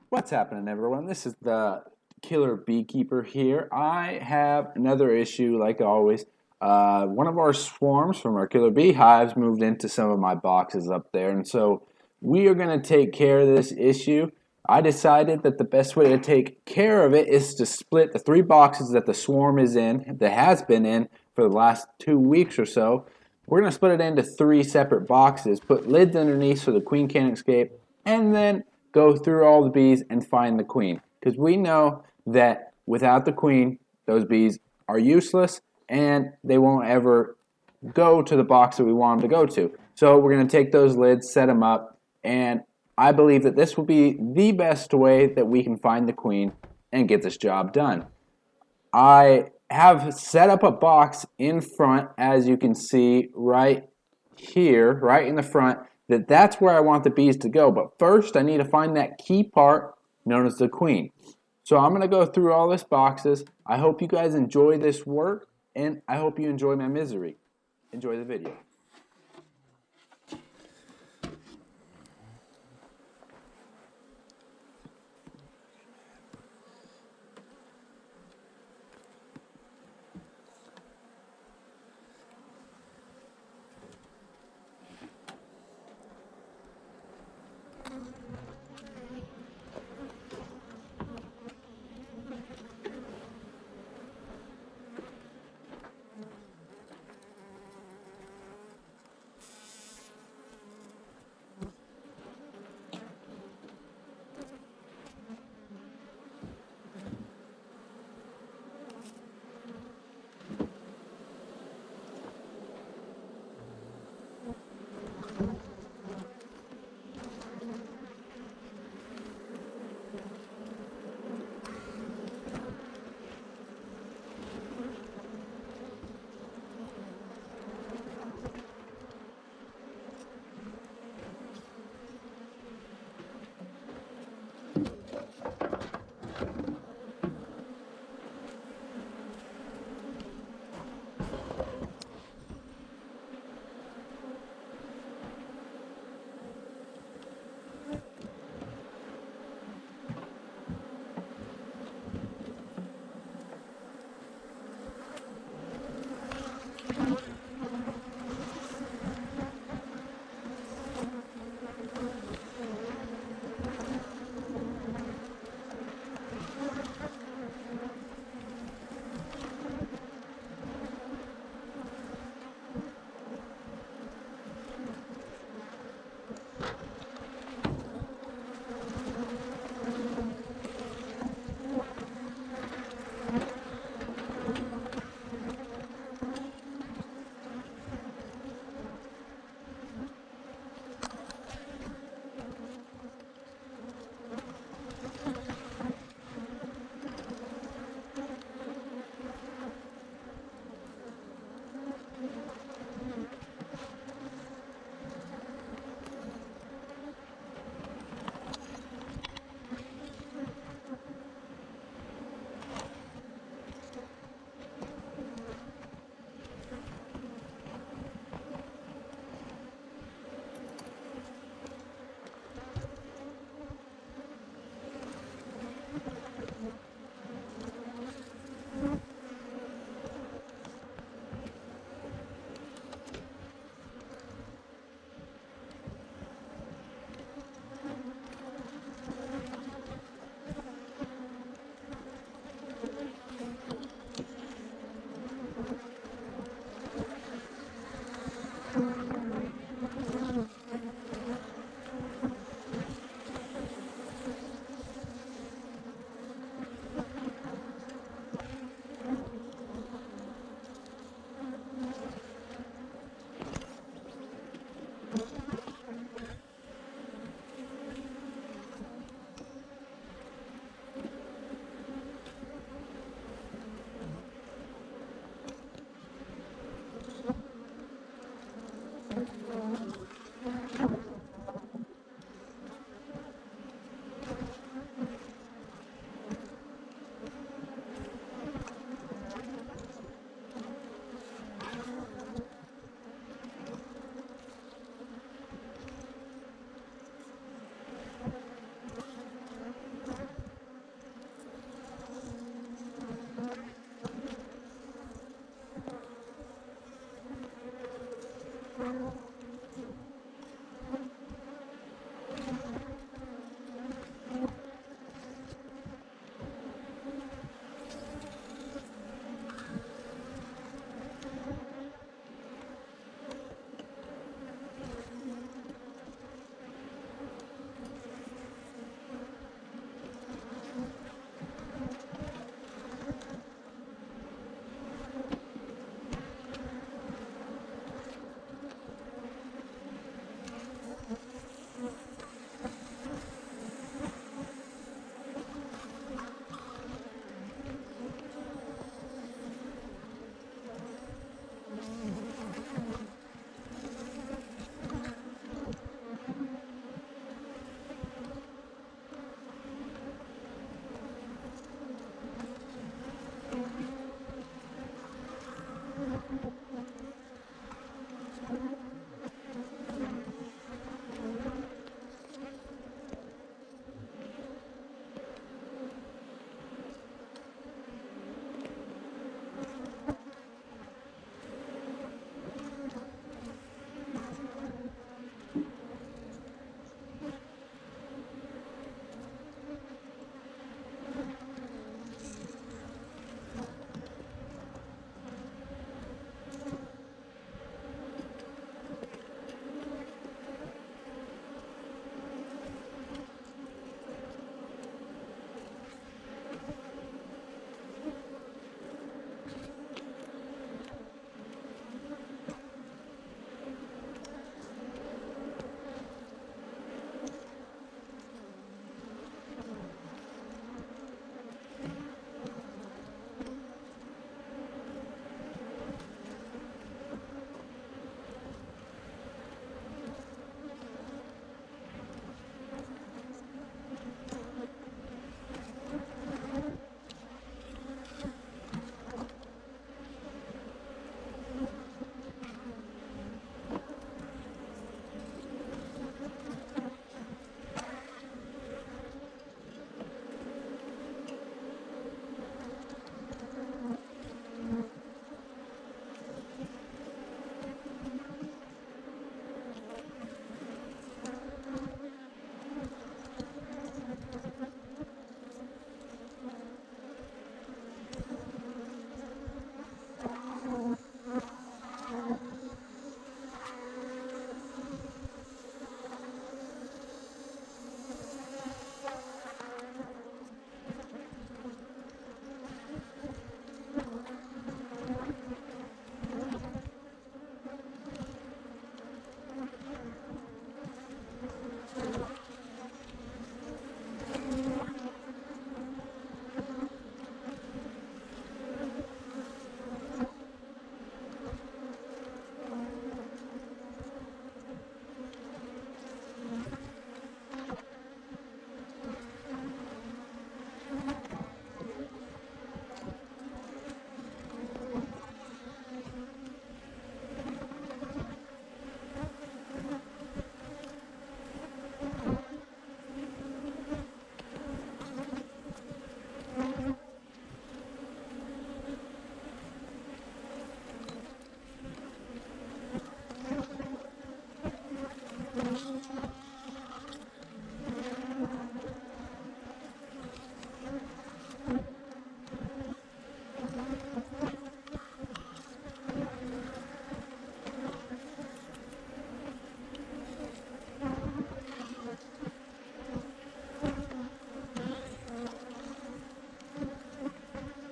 What's happening, everyone? This is the Killer Beekeeper here. I have another issue, like always. One of our swarms from our killer beehives moved into some of my boxes up there, and so we are going to take care of this issue. I decided that the best way to take care of it is to split the three boxes that the swarm is in, that has been in for the last 2 weeks or so. We're going to split it into three separate boxes, put lids underneath so the queen can't escape, and then go through all the bees and find the queen. Because we know that without the queen, those bees are useless and they won't ever go to the box that we want them to go to. So we're going to take those lids, set them up, and I believe that this will be the best way that we can find the queen and get this job done. I have set up a box in front, as you can see right here, right in the front, that's where I want the bees to go. But first, I need to find that key part known as the queen. So I'm going to go through all these boxes. I hope you guys enjoy this work, and I hope you enjoy my misery. Enjoy the video.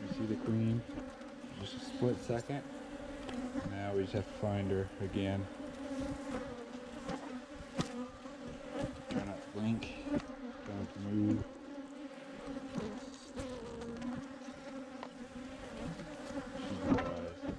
You see the queen? Just a split second. Now we just have to find her again. Try not to blink. Don't move. She's the prize.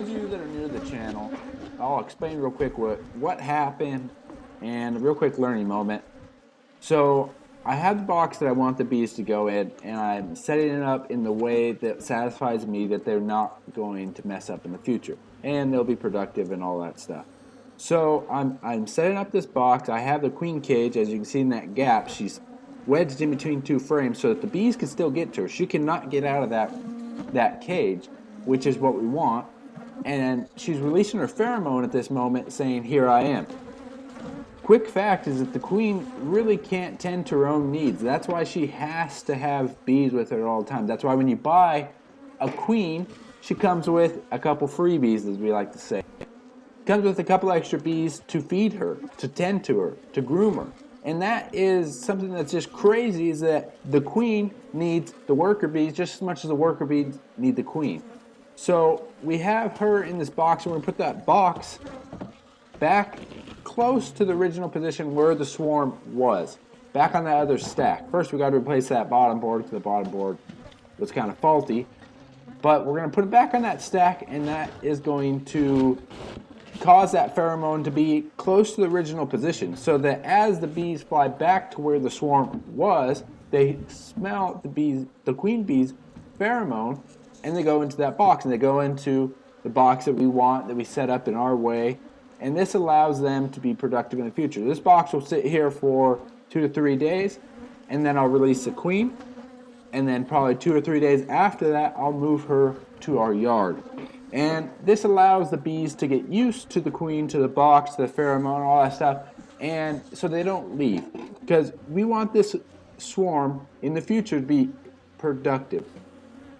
those of you that are new to the channel, I'll explain real quick what happened and a real quick learning moment. So I have the box that I want the bees to go in, and I'm setting it up in the way that satisfies me that they're not going to mess up in the future, and they'll be productive and all that stuff. So I'm setting up this box. I have the queen cage, as you can see in that gap. She's wedged in between two frames so that the bees can still get to her. She cannot get out of that cage, which is what we want. And she's releasing her pheromone at this moment, saying, "Here I am." Quick fact is that the queen really can't tend to her own needs. That's why she has to have bees with her all the time. That's why when you buy a queen, she comes with a couple freebies, as we like to say. Comes with a couple extra bees to feed her, to tend to her, to groom her. And that is something that's just crazy, is that the queen needs the worker bees just as much as the worker bees need the queen. So we have her in this box, and we're going to put that box back close to the original position where the swarm was, back on that other stack. First we got to replace that bottom board because the bottom board was kind of faulty, but we're going to put it back on that stack, and that is going to cause that pheromone to be close to the original position, so that as the bees fly back to where the swarm was, they smell the queen bee's pheromone, and they go into that box, and they go into the box that we want, that we set up in our way, and this allows them to be productive in the future. This box will sit here for 2 to 3 days, and then I'll release the queen, and then probably 2 or 3 days after that, I'll move her to our yard. And this allows the bees to get used to the queen, to the box, to the pheromone, all that stuff, and so they don't leave. Because we want this swarm in the future to be productive.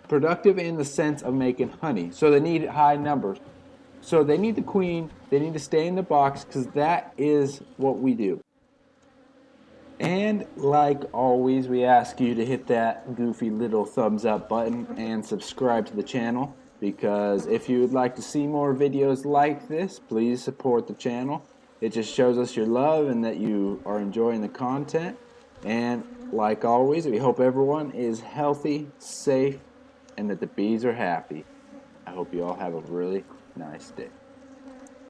Productive in the sense of making honey. So they need high numbers. So they need the queen, they need to stay in the box, because that is what we do. And like always, we ask you to hit that goofy little thumbs up button and subscribe to the channel, because if you would like to see more videos like this, please support the channel. It just shows us your love and that you are enjoying the content. And like always, we hope everyone is healthy, safe, and that the bees are happy. I hope you all have a really nice day.